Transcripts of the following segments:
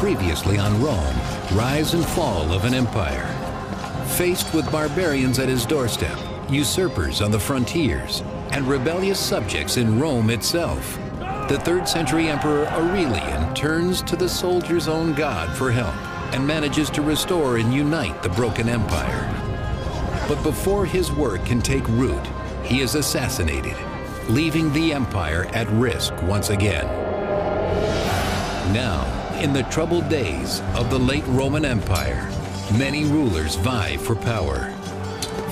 previously on Rome, rise and fall of an empire. Faced with barbarians at his doorstep, usurpers on the frontiers, and rebellious subjects in Rome itself, the 3rd century Emperor Aurelian turns to the soldier's own god for help and manages to restore and unite the broken empire. But before his work can take root, he is assassinated, leaving the empire at risk once again. Now, in the troubled days of the late Roman Empire, many rulers vie for power.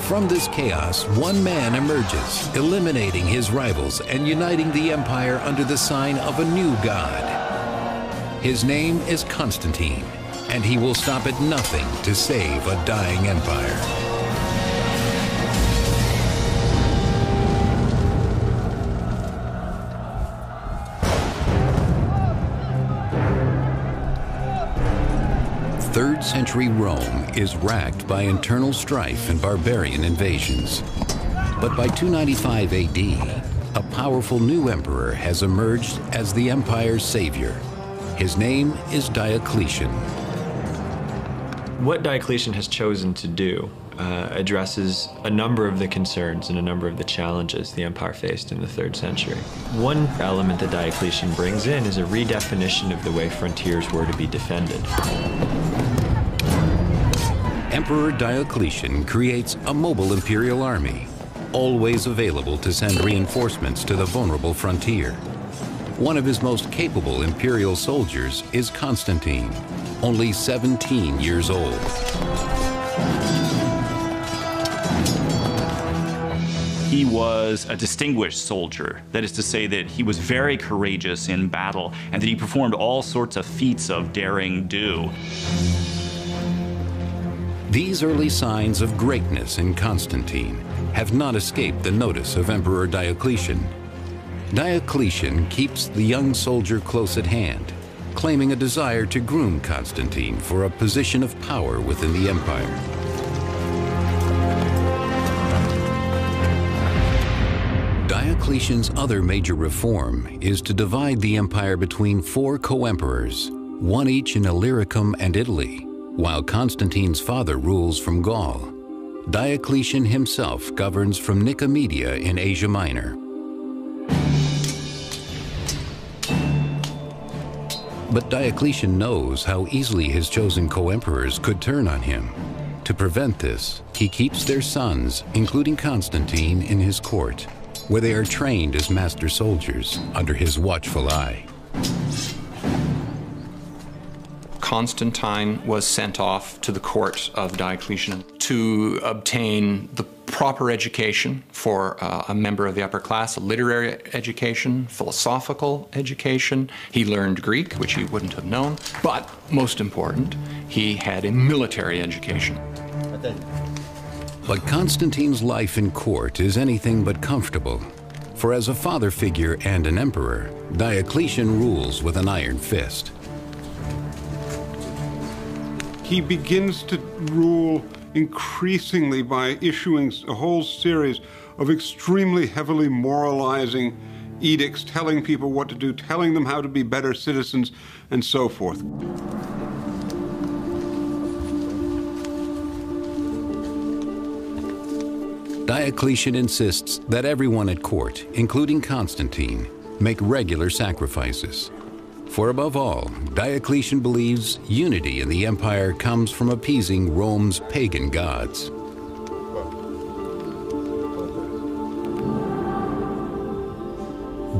From this chaos, one man emerges, eliminating his rivals and uniting the empire under the sign of a new god. His name is Constantine, and he will stop at nothing to save a dying empire. Third-century Rome is racked by internal strife and barbarian invasions. But by 295 AD, a powerful new emperor has emerged as the empire's savior. His name is Diocletian. What Diocletian has chosen to do addresses a number of the concerns and a number of the challenges the empire faced in the 3rd century. One element that Diocletian brings in is a redefinition of the way frontiers were to be defended. Emperor Diocletian creates a mobile imperial army, always available to send reinforcements to the vulnerable frontier. One of his most capable imperial soldiers is Constantine, only 17 years old. He was a distinguished soldier. That is to say that he was very courageous in battle and that he performed all sorts of feats of daring do. These early signs of greatness in Constantine have not escaped the notice of Emperor Diocletian. Diocletian keeps the young soldier close at hand, claiming a desire to groom Constantine for a position of power within the empire. Diocletian's other major reform is to divide the empire between 4 co-emperors, one each in Illyricum and Italy, while Constantine's father rules from Gaul. Diocletian himself governs from Nicomedia in Asia Minor. But Diocletian knows how easily his chosen co-emperors could turn on him. To prevent this, he keeps their sons, including Constantine, in his court, where they are trained as master soldiers under his watchful eye. Constantine was sent off to the court of Diocletian to obtain the proper education for a member of the upper class, a literary education, philosophical education. He learned Greek, which he wouldn't have known, but most important, he had a military education. But Constantine's life in court is anything but comfortable, for as a father figure and an emperor, Diocletian rules with an iron fist. He begins to rule increasingly by issuing a whole series of extremely heavily moralizing edicts, telling people what to do, telling them how to be better citizens, and so forth. Diocletian insists that everyone at court, including Constantine, make regular sacrifices. For above all, Diocletian believes unity in the empire comes from appeasing Rome's pagan gods.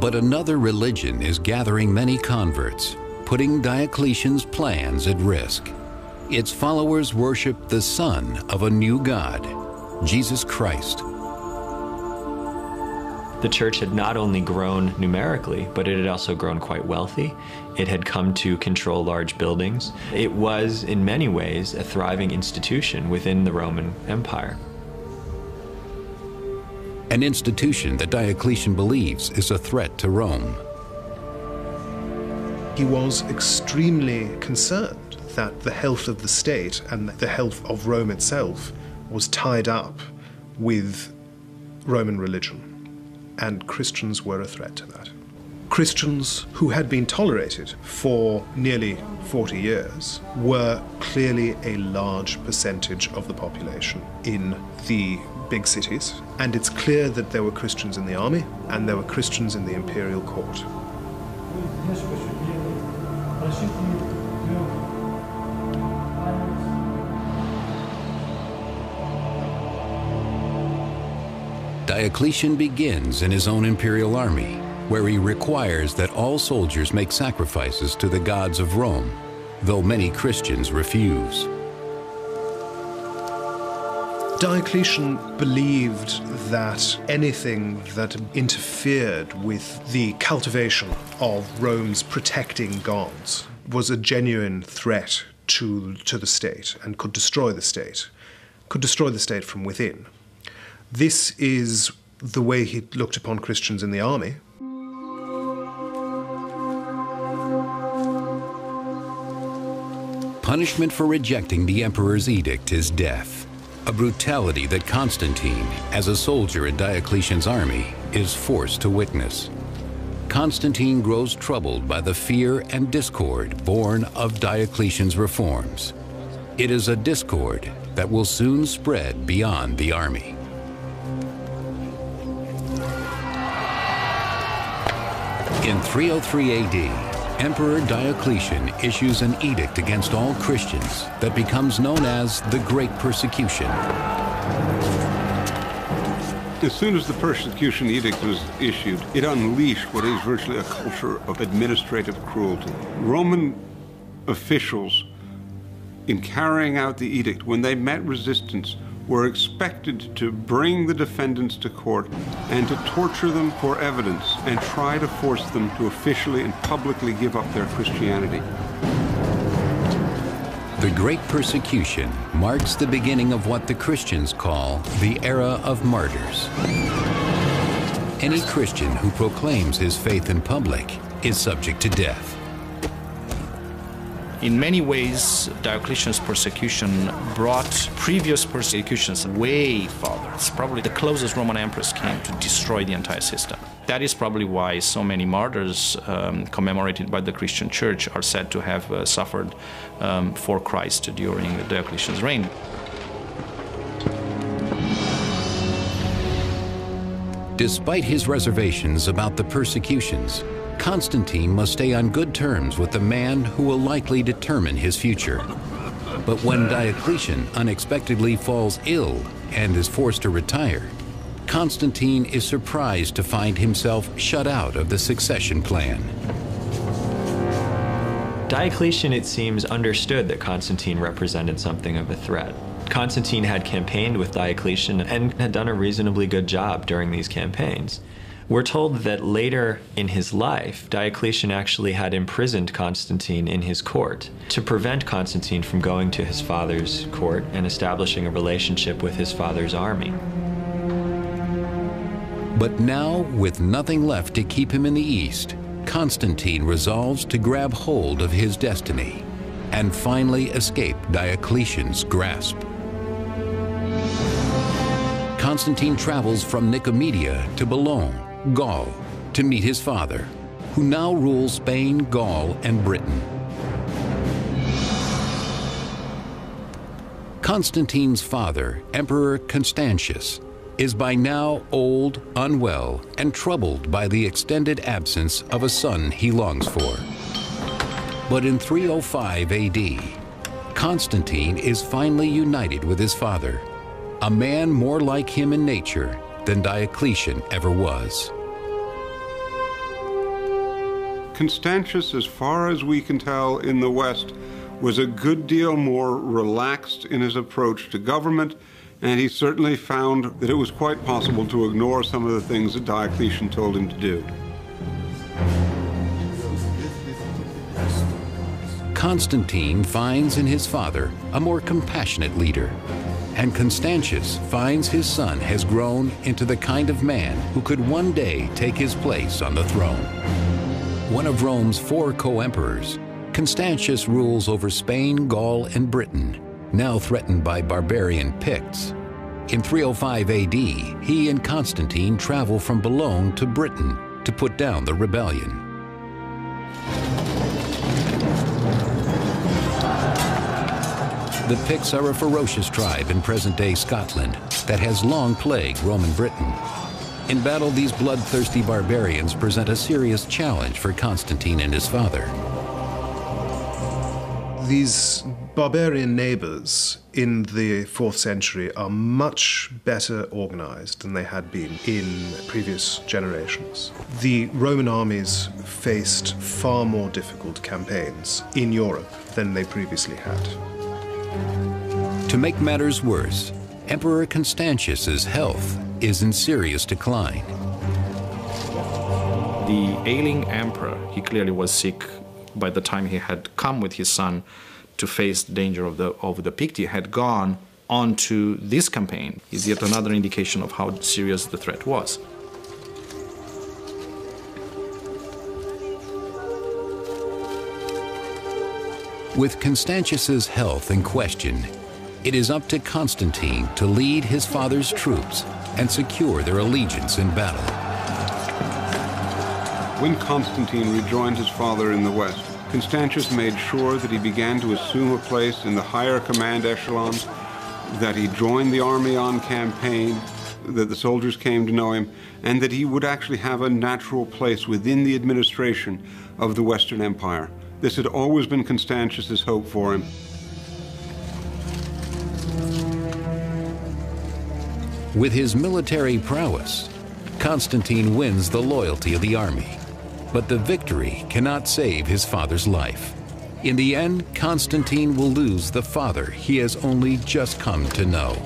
But another religion is gathering many converts, putting Diocletian's plans at risk. Its followers worship the son of a new god, Jesus Christ. The church had not only grown numerically, but it had also grown quite wealthy. It had come to control large buildings. It was, in many ways, a thriving institution within the Roman Empire. An institution that Diocletian believes is a threat to Rome. He was extremely concerned that the health of the state and the health of Rome itself was tied up with Roman religion. And Christians were a threat to that. Christians who had been tolerated for nearly 40 years were clearly a large percentage of the population in the big cities, and it's clear that there were Christians in the army and there were Christians in the imperial court. Diocletian begins in his own imperial army, where he requires that all soldiers make sacrifices to the gods of Rome, though many Christians refuse. Diocletian believed that anything that interfered with the cultivation of Rome's protecting gods was a genuine threat to the state and could destroy the state from within. This is the way he looked upon Christians in the army. Punishment for rejecting the emperor's edict is death, a brutality that Constantine, as a soldier in Diocletian's army, is forced to witness. Constantine grows troubled by the fear and discord born of Diocletian's reforms. It is a discord that will soon spread beyond the army. In 303 AD, Emperor Diocletian issues an edict against all Christians that becomes known as the Great Persecution. As soon as the persecution edict was issued, it unleashed what is virtually a culture of administrative cruelty. Roman officials, in carrying out the edict, when they met resistance, were expected to bring the defendants to court and to torture them for evidence and try to force them to officially and publicly give up their Christianity. The Great Persecution marks the beginning of what the Christians call the era of martyrs. Any Christian who proclaims his faith in public is subject to death. In many ways, Diocletian's persecution brought previous persecutions way farther. It's probably the closest Roman emperors came to destroy the entire system. That is probably why so many martyrs commemorated by the Christian Church are said to have suffered for Christ during Diocletian's reign. Despite his reservations about the persecutions, Constantine must stay on good terms with the man who will likely determine his future. But when Diocletian unexpectedly falls ill and is forced to retire, Constantine is surprised to find himself shut out of the succession plan. Diocletian, it seems, understood that Constantine represented something of a threat. Constantine had campaigned with Diocletian and had done a reasonably good job during these campaigns. We're told that later in his life, Diocletian actually had imprisoned Constantine in his court to prevent Constantine from going to his father's court and establishing a relationship with his father's army. But now, with nothing left to keep him in the east, Constantine resolves to grab hold of his destiny and finally escape Diocletian's grasp. Constantine travels from Nicomedia to Boulogne, Gaul, to meet his father, who now rules Spain, Gaul, and Britain. Constantine's father, Emperor Constantius, is by now old, unwell, and troubled by the extended absence of a son he longs for. But in 305 AD, Constantine is finally united with his father, a man more like him in nature than Diocletian ever was. Constantius, as far as we can tell in the West, was a good deal more relaxed in his approach to government, and he certainly found that it was quite possible to ignore some of the things that Diocletian told him to do. Constantine finds in his father a more compassionate leader, and Constantius finds his son has grown into the kind of man who could one day take his place on the throne. One of Rome's 4 co-emperors, Constantius rules over Spain, Gaul, and Britain, now threatened by barbarian Picts. In 305 AD, he and Constantine travel from Boulogne to Britain to put down the rebellion. The Picts are a ferocious tribe in present-day Scotland that has long plagued Roman Britain. In battle, these bloodthirsty barbarians present a serious challenge for Constantine and his father. These barbarian neighbors in the 4th century are much better organized than they had been in previous generations. The Roman armies faced far more difficult campaigns in Europe than they previously had. To make matters worse, Emperor Constantius's health is in serious decline. The ailing emperor, he clearly was sick by the time he had come with his son to face the danger of the Picti, had gone on to this campaign. Is yet another indication of how serious the threat was. With Constantius's health in question, it is up to Constantine to lead his father's troops and secure their allegiance in battle. When Constantine rejoined his father in the west, Constantius made sure that he began to assume a place in the higher command echelons, that he joined the army on campaign, that the soldiers came to know him, and that he would actually have a natural place within the administration of the Western Empire. This had always been Constantius's hope for him. With his military prowess, Constantine wins the loyalty of the army. But the victory cannot save his father's life. In the end, Constantine will lose the father he has only just come to know.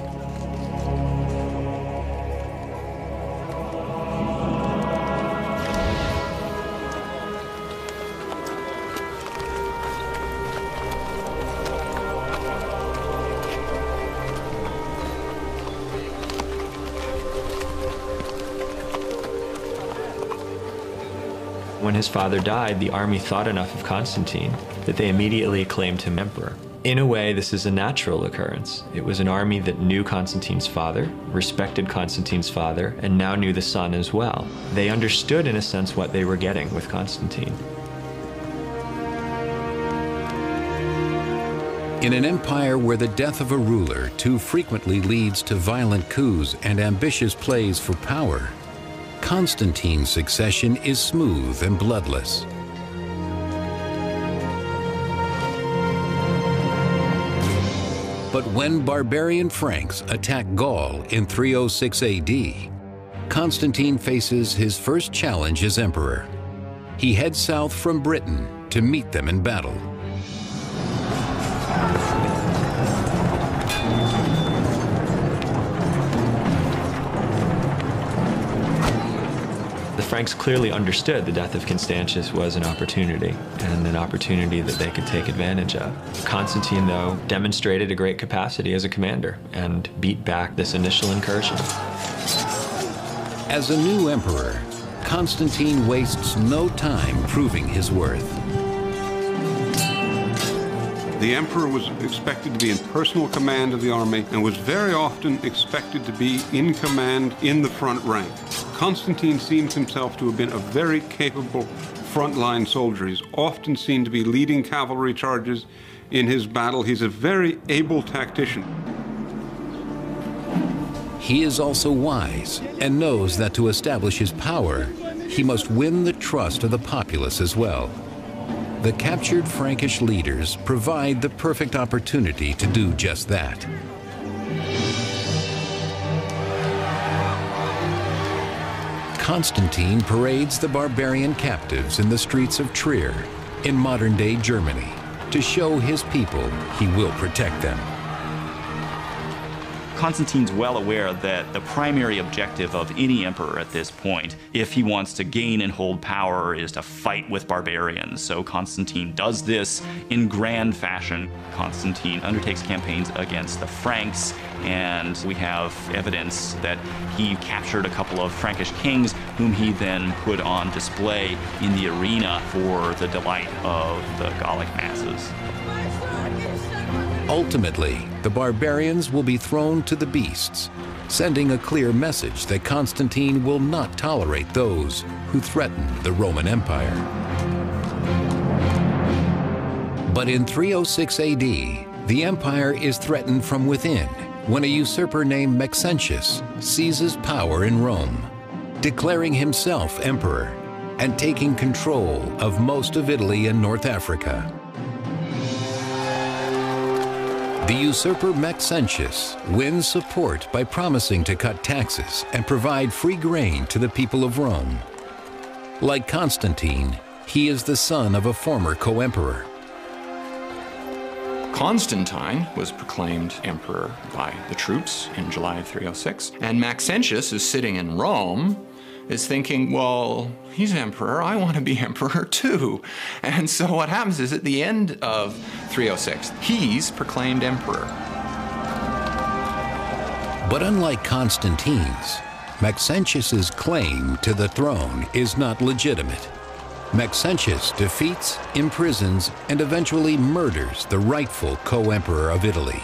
When his father died, the army thought enough of Constantine that they immediately acclaimed him emperor. In a way, this is a natural occurrence. It was an army that knew Constantine's father, respected Constantine's father, and now knew the son as well. They understood, in a sense, what they were getting with Constantine. In an empire where the death of a ruler too frequently leads to violent coups and ambitious plays for power, Constantine's succession is smooth and bloodless. But when barbarian Franks attack Gaul in 306 AD, Constantine faces his first challenge as emperor. He heads south from Britain to meet them in battle. The Franks clearly understood the death of Constantius was an opportunity, and an opportunity that they could take advantage of. Constantine, though, demonstrated a great capacity as a commander and beat back this initial incursion. As a new emperor, Constantine wastes no time proving his worth. The emperor was expected to be in personal command of the army and was very often expected to be in command in the front rank. Constantine seems himself to have been a very capable frontline soldier. He's often seen to be leading cavalry charges in his battle. He's a very able tactician. He is also wise and knows that to establish his power, he must win the trust of the populace as well. The captured Frankish leaders provide the perfect opportunity to do just that. Constantine parades the barbarian captives in the streets of Trier, in modern-day Germany, to show his people he will protect them. Constantine's well aware that the primary objective of any emperor at this point, if he wants to gain and hold power, is to fight with barbarians. So Constantine does this in grand fashion. Constantine undertakes campaigns against the Franks, and we have evidence that he captured a couple of Frankish kings, whom he then put on display in the arena for the delight of the Gallic masses. Ultimately, the barbarians will be thrown to the beasts, sending a clear message that Constantine will not tolerate those who threaten the Roman Empire. But in 306 AD, the empire is threatened from within when a usurper named Maxentius seizes power in Rome, declaring himself emperor and taking control of most of Italy and North Africa. The usurper Maxentius wins support by promising to cut taxes and provide free grain to the people of Rome. Like Constantine, he is the son of a former co-emperor. Constantine was proclaimed emperor by the troops in July of 306, and Maxentius is sitting in Rome, is thinking, well, he's emperor, I want to be emperor too. And so what happens is at the end of 306, he's proclaimed emperor. But unlike Constantine's, Maxentius's claim to the throne is not legitimate. Maxentius defeats, imprisons, and eventually murders the rightful co-emperor of Italy.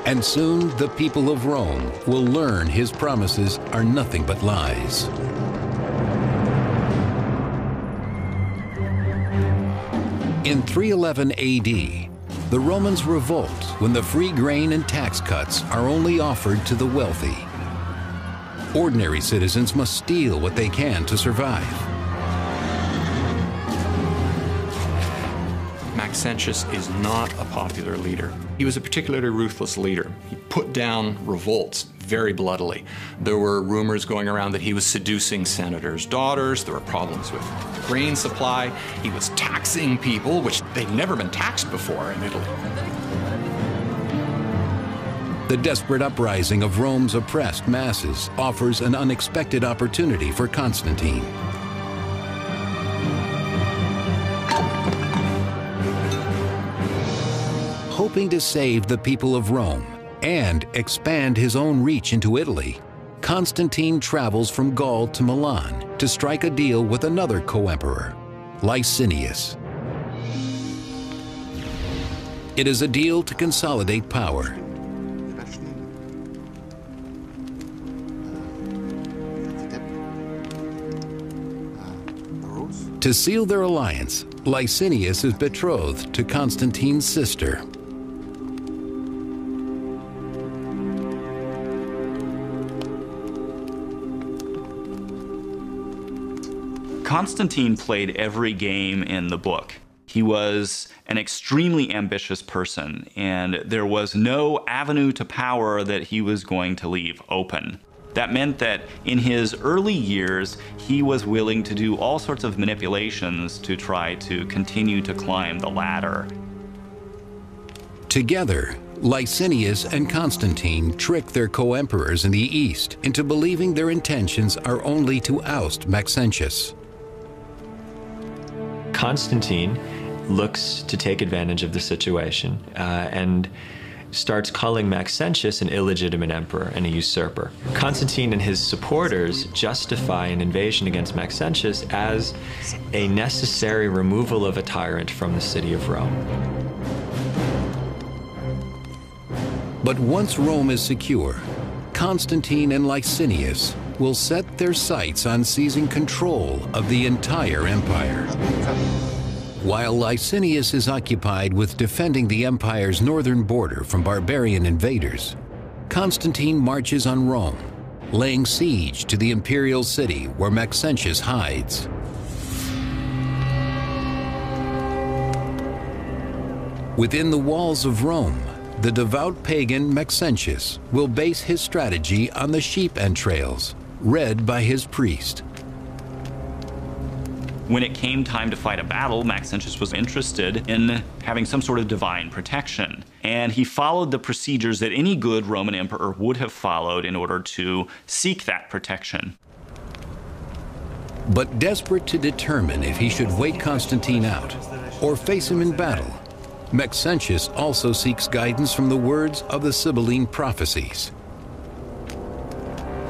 And soon the people of Rome will learn his promises are nothing but lies. In 311 AD, the Romans revolt when the free grain and tax cuts are only offered to the wealthy. Ordinary citizens must steal what they can to survive. Maxentius is not a popular leader. He was a particularly ruthless leader. He put down revolts very bloodily. There were rumors going around that he was seducing senators' daughters. There were problems with grain supply. He was taxing people, which they'd never been taxed before in Italy. The desperate uprising of Rome's oppressed masses offers an unexpected opportunity for Constantine. Hoping to save the people of Rome and expand his own reach into Italy, Constantine travels from Gaul to Milan to strike a deal with another co-emperor, Licinius. It is a deal to consolidate power. To seal their alliance, Licinius is betrothed to Constantine's sister. Constantine played every game in the book. He was an extremely ambitious person, and there was no avenue to power that he was going to leave open. That meant that in his early years, he was willing to do all sorts of manipulations to try to continue to climb the ladder. Together, Licinius and Constantine trick their co-emperors in the East into believing their intentions are only to oust Maxentius. Constantine looks to take advantage of the situation and starts calling Maxentius an illegitimate emperor and a usurper. Constantine and his supporters justify an invasion against Maxentius as a necessary removal of a tyrant from the city of Rome. But once Rome is secure, Constantine and Licinius will set their sights on seizing control of the entire empire. While Licinius is occupied with defending the empire's northern border from barbarian invaders, Constantine marches on Rome, laying siege to the imperial city where Maxentius hides. Within the walls of Rome, the devout pagan Maxentius will base his strategy on the sheep entrails, read by his priest. When it came time to fight a battle, Maxentius was interested in having some sort of divine protection. And he followed the procedures that any good Roman emperor would have followed in order to seek that protection. But desperate to determine if he should wait Constantine out or face him in battle, Maxentius also seeks guidance from the words of the Sibylline prophecies.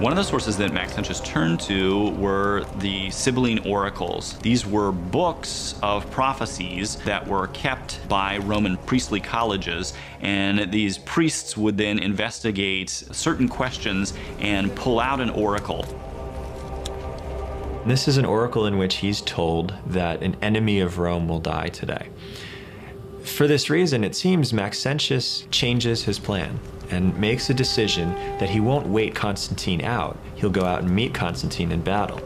One of the sources that Maxentius turned to were the Sibylline oracles. These were books of prophecies that were kept by Roman priestly colleges, and these priests would then investigate certain questions and pull out an oracle. This is an oracle in which he's told that an enemy of Rome will die today. For this reason, it seems Maxentius changes his plan and makes a decision that he won't wait Constantine out. He'll go out and meet Constantine in battle.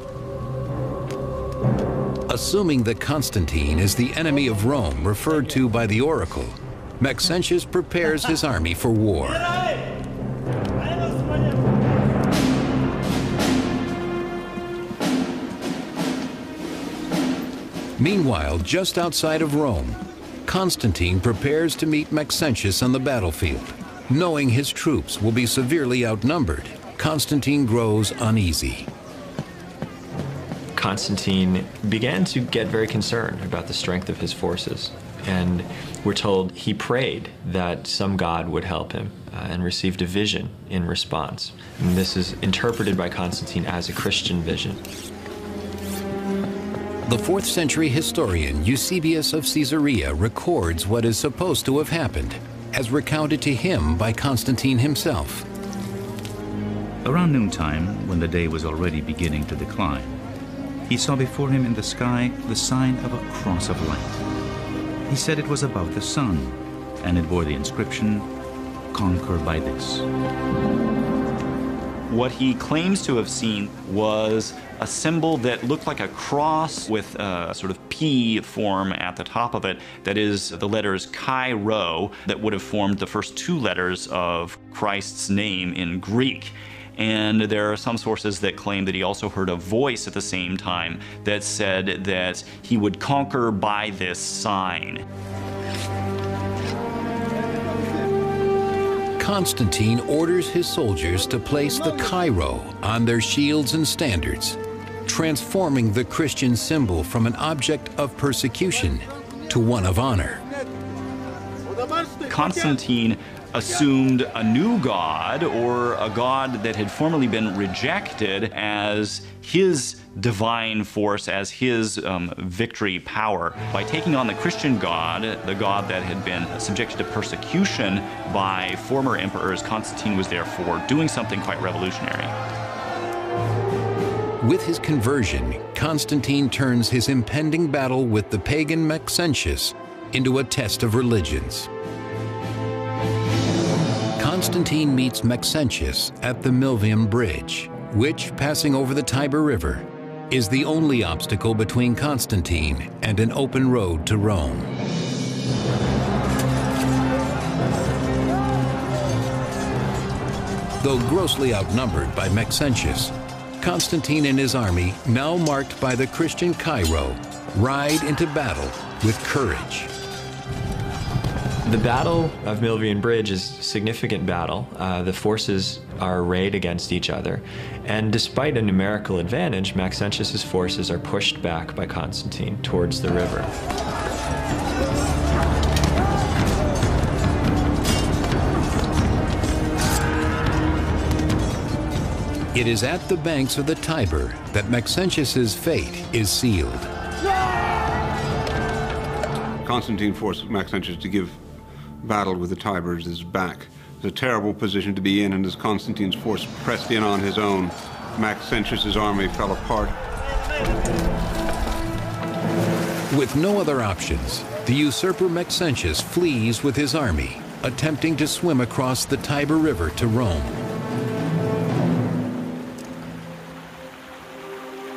Assuming that Constantine is the enemy of Rome referred to by the oracle, Maxentius prepares his army for war. Meanwhile, just outside of Rome, Constantine prepares to meet Maxentius on the battlefield. Knowing his troops will be severely outnumbered, Constantine grows uneasy. Constantine began to get very concerned about the strength of his forces, and we're told he prayed that some god would help him and received a vision in response. And this is interpreted by Constantine as a Christian vision. The 4th century historian Eusebius of Caesarea records what is supposed to have happened, as recounted to him by Constantine himself. Around noontime, when the day was already beginning to decline, he saw before him in the sky the sign of a cross of light. He said it was about the sun, and it bore the inscription, "Conquer by this." What he claims to have seen was a symbol that looked like a cross with a sort of P form at the top of it, that is the letters Chi Rho, that would have formed the first 2 letters of Christ's name in Greek. And there are some sources that claim that he also heard a voice at the same time that said that he would conquer by this sign. Constantine orders his soldiers to place the Chi Rho on their shields and standards, transforming the Christian symbol from an object of persecution to one of honor. Constantine assumed a new god, or a god that had formerly been rejected, as his divine force, as his victory power. By taking on the Christian god, the god that had been subjected to persecution by former emperors, Constantine was therefore doing something quite revolutionary. With his conversion, Constantine turns his impending battle with the pagan Maxentius into a test of religions. Constantine meets Maxentius at the Milvian Bridge, which, passing over the Tiber River, is the only obstacle between Constantine and an open road to Rome. Though grossly outnumbered by Maxentius, Constantine and his army, now marked by the Christian Chi Rho, ride into battle with courage. The Battle of Milvian Bridge is a significant battle. The forces are arrayed against each other, and despite a numerical advantage, Maxentius's forces are pushed back by Constantine towards the river. It is at the banks of the Tiber that Maxentius's fate is sealed. Constantine forced Maxentius to give battle with the Tiber at his back. It's a terrible position to be in, and as Constantine's force pressed in on his own, Maxentius's army fell apart. With no other options, the usurper Maxentius flees with his army, attempting to swim across the Tiber River to Rome.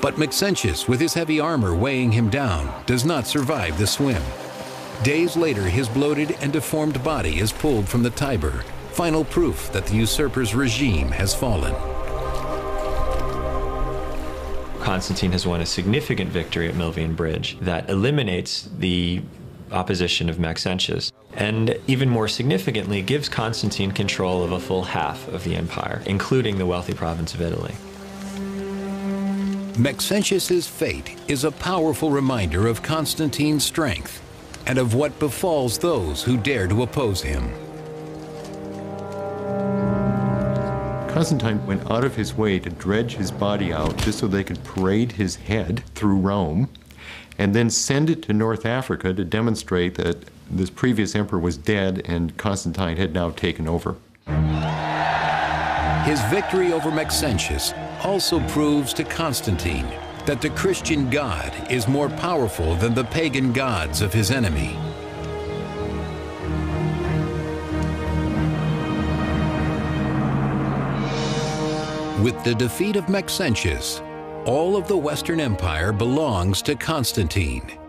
But Maxentius, with his heavy armor weighing him down, does not survive the swim. Days later, his bloated and deformed body is pulled from the Tiber, final proof that the usurper's regime has fallen. Constantine has won a significant victory at Milvian Bridge that eliminates the opposition of Maxentius, and even more significantly, gives Constantine control of a full half of the empire, including the wealthy province of Italy. Maxentius's fate is a powerful reminder of Constantine's strength and of what befalls those who dare to oppose him. Constantine went out of his way to dredge his body out just so they could parade his head through Rome and then send it to North Africa to demonstrate that this previous emperor was dead and Constantine had now taken over. His victory over Maxentius also proves to Constantine that the Christian God is more powerful than the pagan gods of his enemy. With the defeat of Maxentius, all of the Western Empire belongs to Constantine.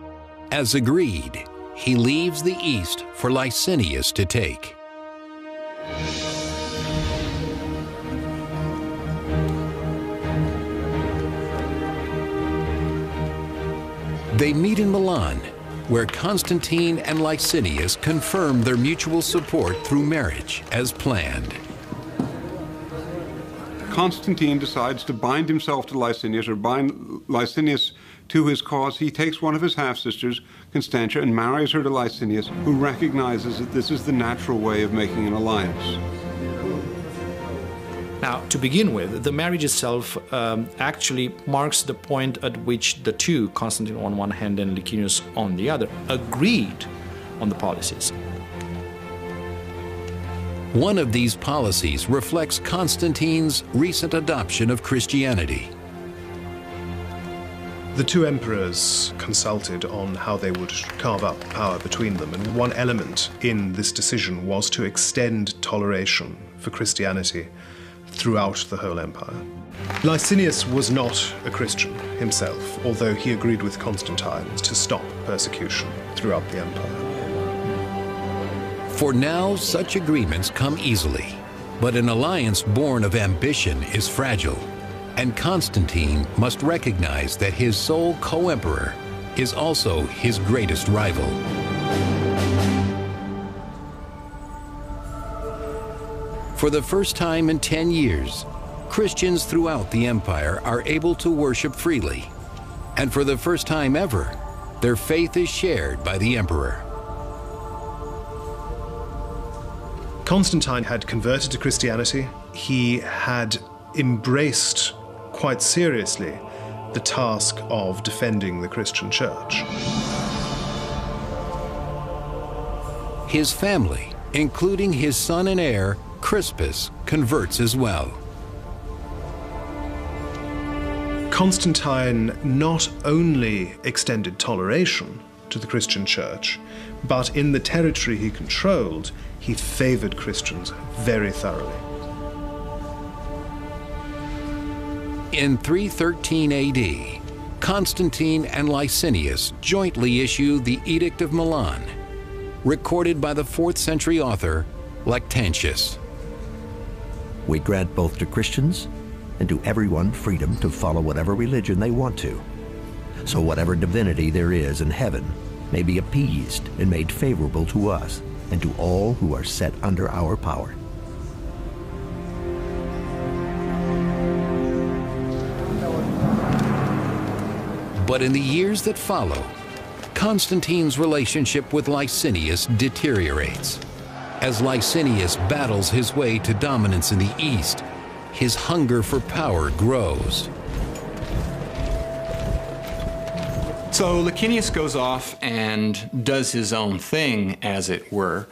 As agreed, he leaves the east for Licinius to take. They meet in Milan, where Constantine and Licinius confirm their mutual support through marriage as planned. Constantine decides to bind himself to Licinius, or bind Licinius to his cause. He takes one of his half-sisters, Constantia, and marries her to Licinius, who recognizes that this is the natural way of making an alliance. Now, to begin with, the marriage itself actually marks the point at which the two, Constantine on one hand and Licinius on the other, agreed on the policies. One of these policies reflects Constantine's recent adoption of Christianity. The two emperors consulted on how they would carve up power between them, and one element in this decision was to extend toleration for Christianity throughout the whole empire. Licinius was not a Christian himself, although he agreed with Constantine to stop persecution throughout the empire. For now, such agreements come easily, but an alliance born of ambition is fragile, and Constantine must recognize that his sole co-emperor is also his greatest rival. For the first time in 10 years, Christians throughout the empire are able to worship freely, and for the first time ever, their faith is shared by the emperor. Constantine had converted to Christianity. He had embraced quite seriously the task of defending the Christian church. His family, including his son and heir, Crispus, converts as well. Constantine not only extended toleration to the Christian church, but in the territory he controlled, he favored Christians very thoroughly. In 313 AD, Constantine and Licinius jointly issue the Edict of Milan, recorded by the 4th century author Lactantius. We grant both to Christians and to everyone freedom to follow whatever religion they want to. So whatever divinity there is in heaven may be appeased and made favorable to us and to all who are set under our power. But in the years that follow, Constantine's relationship with Licinius deteriorates. As Licinius battles his way to dominance in the east, his hunger for power grows. So Licinius goes off and does his own thing, as it were,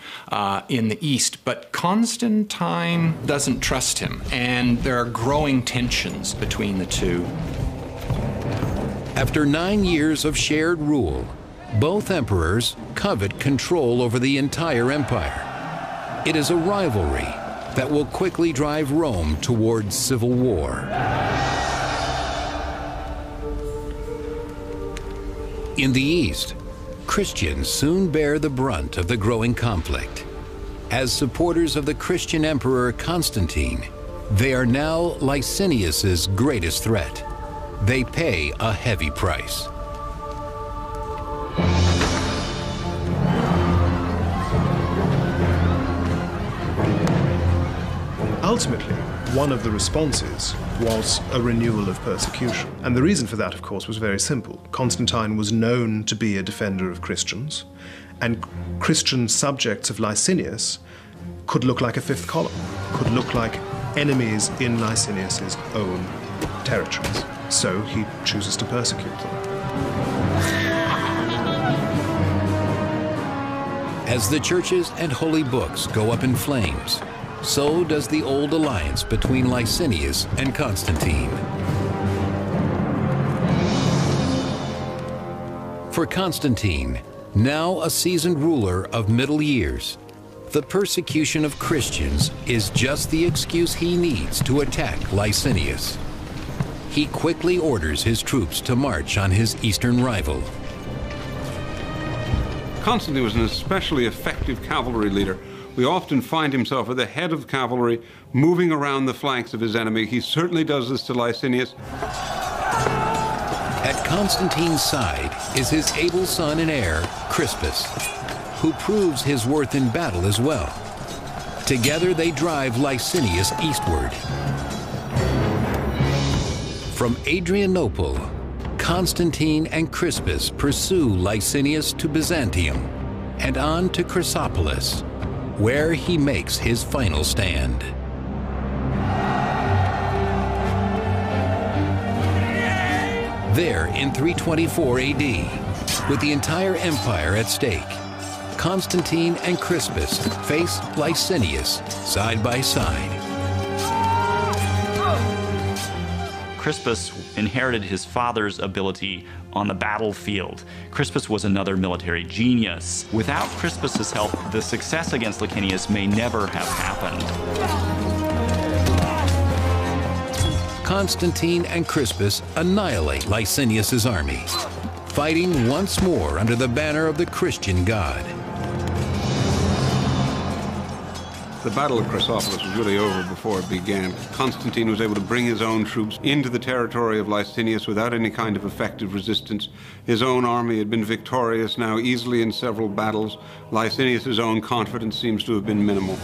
in the east, but Constantine doesn't trust him, and there are growing tensions between the two. After 9 years of shared rule, both emperors covet control over the entire empire. It is a rivalry that will quickly drive Rome towards civil war. In the east, Christians soon bear the brunt of the growing conflict. As supporters of the Christian emperor Constantine, they are now Licinius's greatest threat. They pay a heavy price. Ultimately, one of the responses was a renewal of persecution. And the reason for that, of course, was very simple. Constantine was known to be a defender of Christians, and Christian subjects of Licinius could look like a fifth column, could look like enemies in Licinius's own territories. So he chooses to persecute them. As the churches and holy books go up in flames, so does the old alliance between Licinius and Constantine. For Constantine, now a seasoned ruler of middle years, The persecution of Christians is just the excuse he needs to attack Licinius. He quickly orders his troops to march on his eastern rival. Constantine was an especially effective cavalry leader. We often find himself at the head of cavalry, moving around the flanks of his enemy. He certainly does this to Licinius. At Constantine's side is his able son and heir, Crispus, who proves his worth in battle as well. Together they drive Licinius eastward. From Adrianople, Constantine and Crispus pursue Licinius to Byzantium and on to Chrysopolis, where he makes his final stand. There, in 324 AD, with the entire empire at stake, Constantine and Crispus face Licinius side by side. Crispus inherited his father's ability on the battlefield. Crispus was another military genius. Without Crispus's help, the success against Licinius may never have happened. Constantine and Crispus annihilate Licinius's army, fighting once more under the banner of the Christian God. The Battle of Chrysopolis was really over before it began. Constantine was able to bring his own troops into the territory of Licinius without any kind of effective resistance. His own army had been victorious now easily in several battles. Licinius's own confidence seems to have been minimal.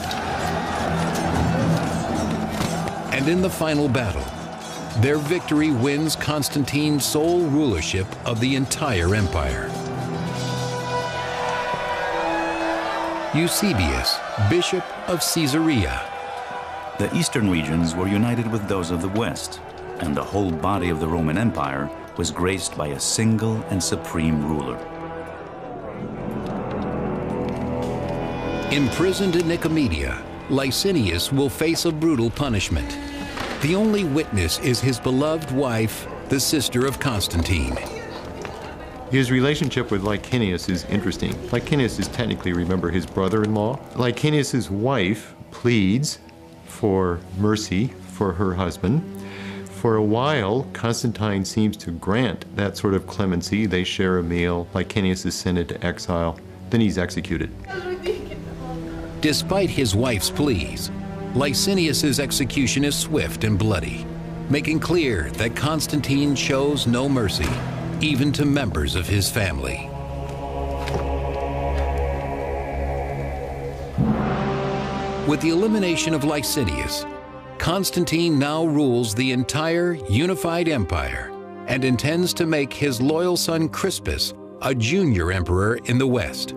And in the final battle, their victory wins Constantine's sole rulership of the entire empire. Eusebius, Bishop of Caesarea. The eastern regions were united with those of the west, and the whole body of the Roman Empire was graced by a single and supreme ruler. Imprisoned in Nicomedia, Licinius will face a brutal punishment. The only witness is his beloved wife, the sister of Constantine. His relationship with Licinius is interesting. Licinius is technically, remember, his brother-in-law. Licinius's wife pleads for mercy for her husband. For a while, Constantine seems to grant that sort of clemency. They share a meal. Licinius is sent into exile. Then he's executed. Despite his wife's pleas, Licinius's execution is swift and bloody, making clear that Constantine shows no mercy, even to members of his family. With the elimination of Licinius, Constantine now rules the entire unified empire and intends to make his loyal son Crispus a junior emperor in the West.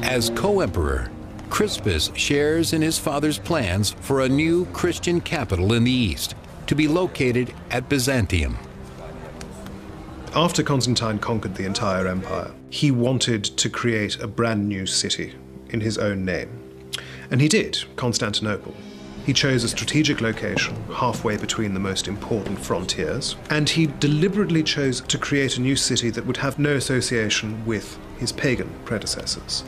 As co-emperor, Crispus shares in his father's plans for a new Christian capital in the East, to be located at Byzantium. After Constantine conquered the entire empire, he wanted to create a brand new city in his own name. And he did, Constantinople. He chose a strategic location halfway between the most important frontiers, and he deliberately chose to create a new city that would have no association with his pagan predecessors.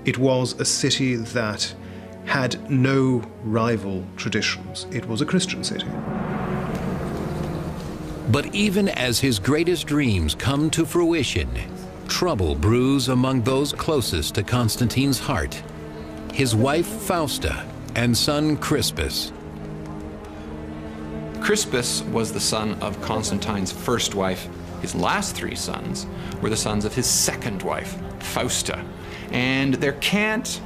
It was a city that had no rival traditions. It was a Christian city. But even as his greatest dreams come to fruition, trouble brews among those closest to Constantine's heart: his wife Fausta and son Crispus. Crispus was the son of Constantine's first wife. His last three sons were the sons of his second wife, Fausta. And there can't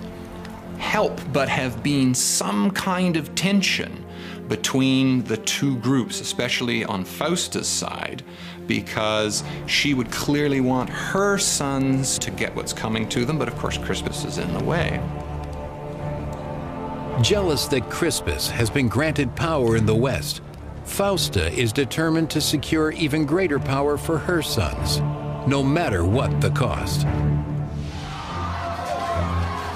help but have been some kind of tension between the two groups, especially on Fausta's side, because she would clearly want her sons to get what's coming to them, but of course Crispus is in the way. Jealous that Crispus has been granted power in the West, Fausta is determined to secure even greater power for her sons, no matter what the cost.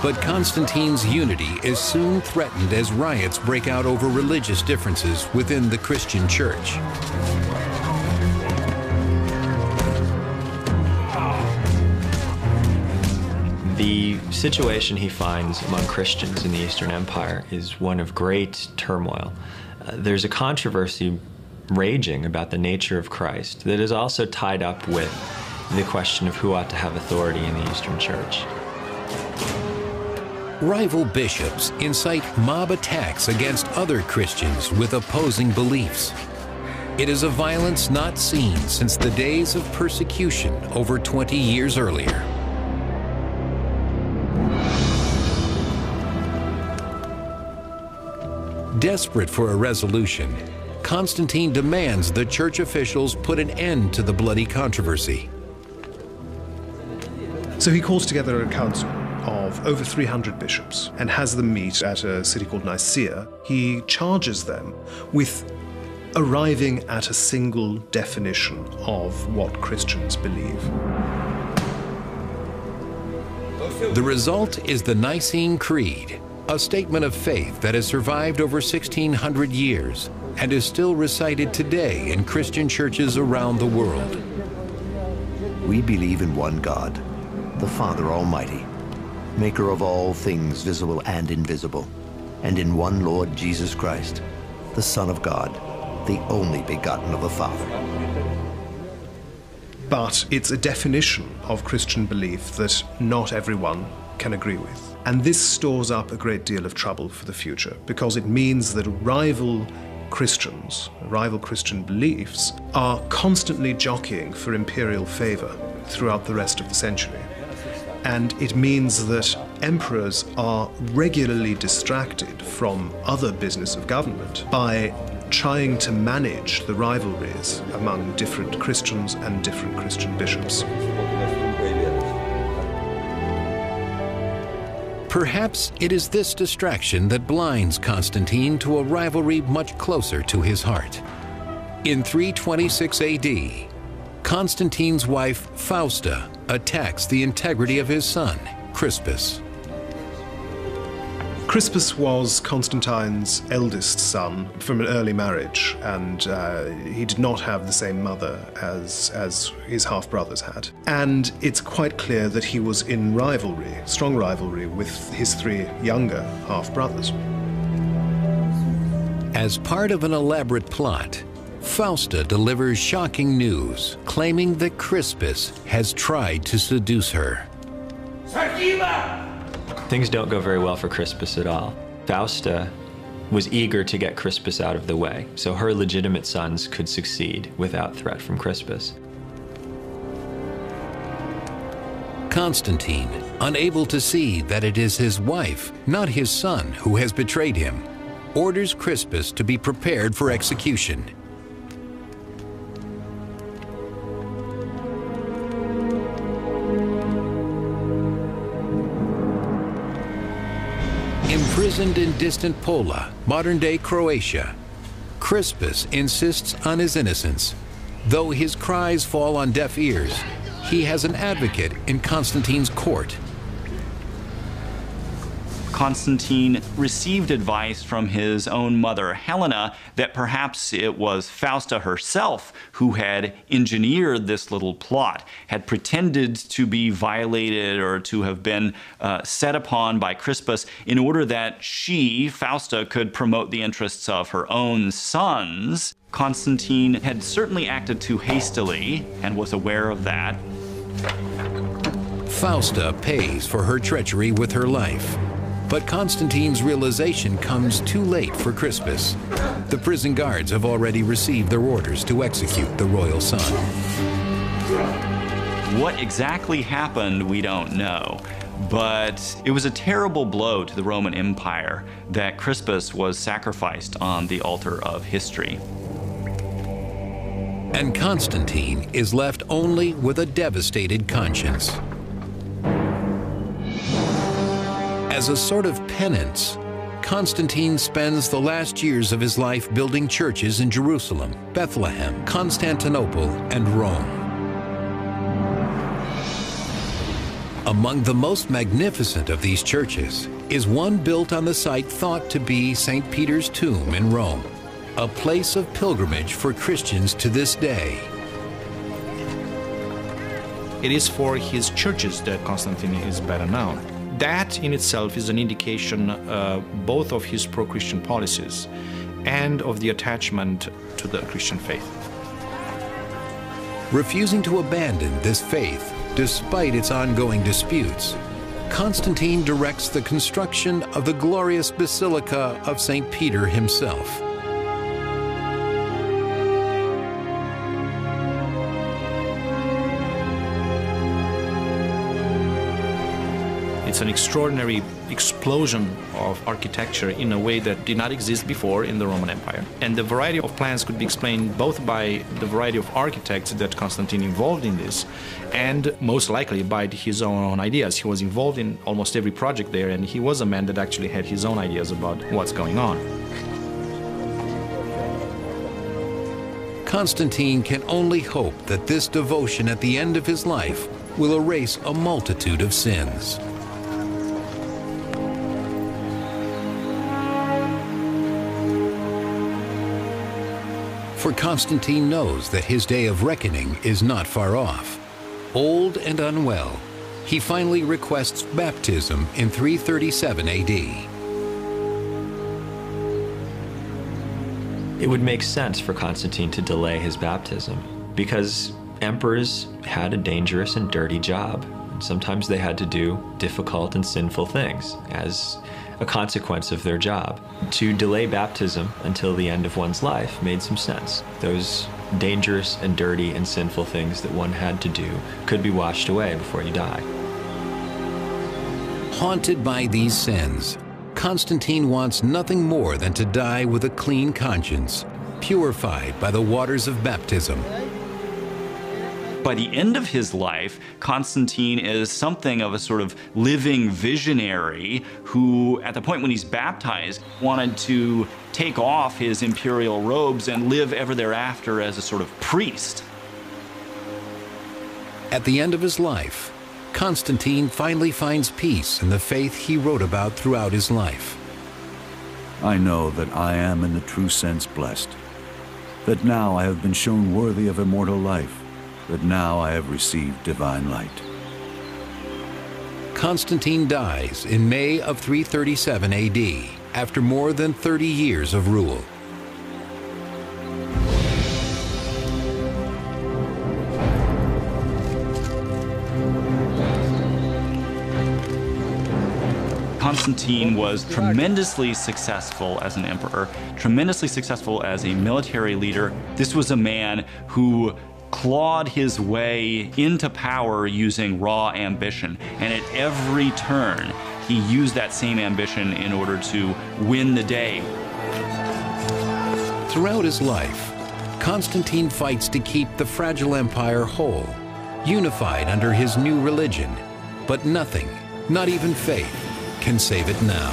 But Constantine's unity is soon threatened as riots break out over religious differences within the Christian Church. The situation he finds among Christians in the Eastern Empire is one of great turmoil. There's a controversy raging about the nature of Christ that is also tied up with the question of who ought to have authority in the Eastern Church. Rival bishops incite mob attacks against other Christians with opposing beliefs. It is a violence not seen since the days of persecution over 20 years earlier. Desperate for a resolution, Constantine demands the church officials put an end to the bloody controversy. So he calls together a council of over 300 bishops and has them meet at a city called Nicaea. He charges them with arriving at a single definition of what Christians believe. The result is the Nicene Creed, a statement of faith that has survived over 1,600 years and is still recited today in Christian churches around the world. We believe in one God, the Father Almighty, maker of all things visible and invisible, and in one Lord Jesus Christ, the Son of God, the only begotten of the Father. But it's a definition of Christian belief that not everyone can agree with. And this stores up a great deal of trouble for the future, because it means that rival Christians, rival Christian beliefs, are constantly jockeying for imperial favor throughout the rest of the century. And it means that emperors are regularly distracted from other business of government by trying to manage the rivalries among different Christians and different Christian bishops. Perhaps it is this distraction that blinds Constantine to a rivalry much closer to his heart. In 326 AD, Constantine's wife Fausta attacks the integrity of his son, Crispus. Crispus was Constantine's eldest son from an early marriage, and he did not have the same mother as his half-brothers had. And it's quite clear that he was in rivalry, strong rivalry, with his three younger half-brothers. As part of an elaborate plot, Fausta delivers shocking news, claiming that Crispus has tried to seduce her. Things don't go very well for Crispus at all. Fausta was eager to get Crispus out of the way, so her legitimate sons could succeed without threat from Crispus. Constantine, unable to see that it is his wife, not his son, who has betrayed him, orders Crispus to be prepared for execution. Imprisoned in distant Pola, modern-day Croatia, Crispus insists on his innocence. Though his cries fall on deaf ears, he has an advocate in Constantine's court. Constantine received advice from his own mother, Helena, that perhaps it was Fausta herself who had engineered this little plot, had pretended to be violated or to have been set upon by Crispus in order that she, Fausta, could promote the interests of her own sons. Constantine had certainly acted too hastily and was aware of that. Fausta pays for her treachery with her life. But Constantine's realization comes too late for Crispus. The prison guards have already received their orders to execute the royal son. What exactly happened, we don't know. But it was a terrible blow to the Roman Empire that Crispus was sacrificed on the altar of history. And Constantine is left only with a devastated conscience. As a sort of penance, Constantine spends the last years of his life building churches in Jerusalem, Bethlehem, Constantinople, and Rome. Among the most magnificent of these churches is one built on the site thought to be St. Peter's tomb in Rome, a place of pilgrimage for Christians to this day. It is for his churches that Constantine is better known. That in itself is an indication both of his pro-Christian policies and of the attachment to the Christian faith. Refusing to abandon this faith, despite its ongoing disputes, Constantine directs the construction of the glorious Basilica of St. Peter himself. It's an extraordinary explosion of architecture in a way that did not exist before in the Roman Empire. And the variety of plans could be explained both by the variety of architects that Constantine involved in this, and most likely by his own ideas. He was involved in almost every project there, and he was a man that actually had his own ideas about what's going on. Constantine can only hope that this devotion at the end of his life will erase a multitude of sins. For Constantine knows that his day of reckoning is not far off. Old and unwell, he finally requests baptism in 337 AD. It would make sense for Constantine to delay his baptism because emperors had a dangerous and dirty job. And sometimes they had to do difficult and sinful things as a consequence of their job. To delay baptism until the end of one's life made some sense. Those dangerous and dirty and sinful things that one had to do could be washed away before you die. Haunted by these sins, Constantine wants nothing more than to die with a clean conscience, purified by the waters of baptism. By the end of his life, Constantine is something of a sort of living visionary who, at the point when he's baptized, wanted to take off his imperial robes and live ever thereafter as a sort of priest. At the end of his life, Constantine finally finds peace in the faith he wrote about throughout his life. I know that I am in the true sense blessed, that now I have been shown worthy of immortal life, that now I have received divine light. Constantine dies in May of 337 AD, after more than 30 years of rule. Constantine was tremendously successful as an emperor, tremendously successful as a military leader. This was a man who clawed his way into power using raw ambition, and at every turn he used that same ambition in order to win the day. Throughout his life, Constantine fights to keep the fragile empire whole, unified under his new religion, but nothing, not even faith, can save it now.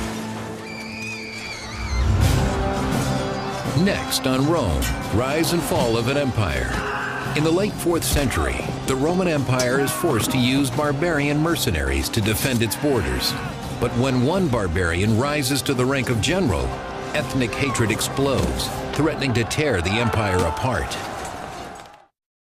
Next on Rome, Rise and Fall of an Empire. In the late 4th century, the Roman Empire is forced to use barbarian mercenaries to defend its borders. But when one barbarian rises to the rank of general, ethnic hatred explodes, threatening to tear the empire apart.